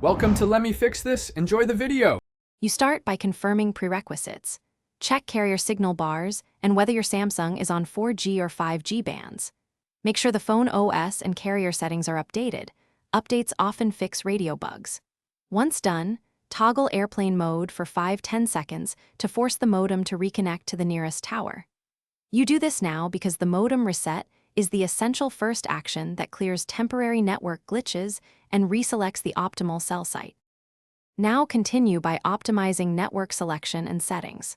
Welcome to Let Me Fix This. Enjoy the video. You start by confirming prerequisites. Check carrier signal bars and whether your Samsung is on 4G or 5G bands. Make sure the phone OS and carrier settings are updated. Updates often fix radio bugs. Once done, toggle airplane mode for 5-10 seconds to force the modem to reconnect to the nearest tower. You do this now because the modem reset is the essential first action that clears temporary network glitches and reselects the optimal cell site. Now continue by optimizing network selection and settings.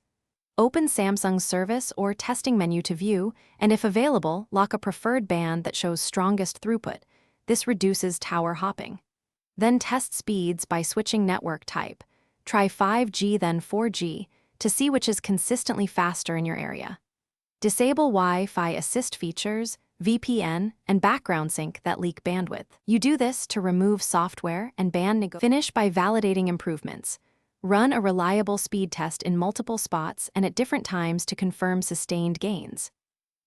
Open Samsung's service or testing menu to view, and if available, lock a preferred band that shows strongest throughput. This reduces tower hopping. Then test speeds by switching network type. Try 5G then 4G to see which is consistently faster in your area. Disable Wi-Fi assist features, VPN, and background sync that leak bandwidth. You do this to remove software and band Finish by validating improvements. Run a reliable speed test in multiple spots and at different times to confirm sustained gains.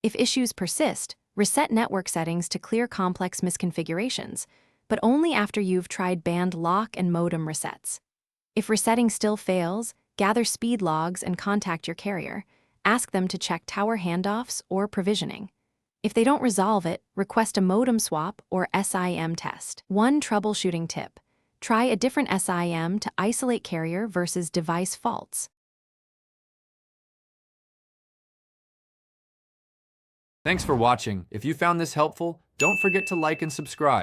If issues persist, reset network settings to clear complex misconfigurations, but only after you've tried band lock and modem resets. If resetting still fails, gather speed logs and contact your carrier. Ask them to check tower handoffs or provisioning. If they don't resolve it, request a modem swap or SIM test. One troubleshooting tip: try a different SIM to isolate carrier versus device faults. Thanks for watching. If you found this helpful, don't forget to like and subscribe.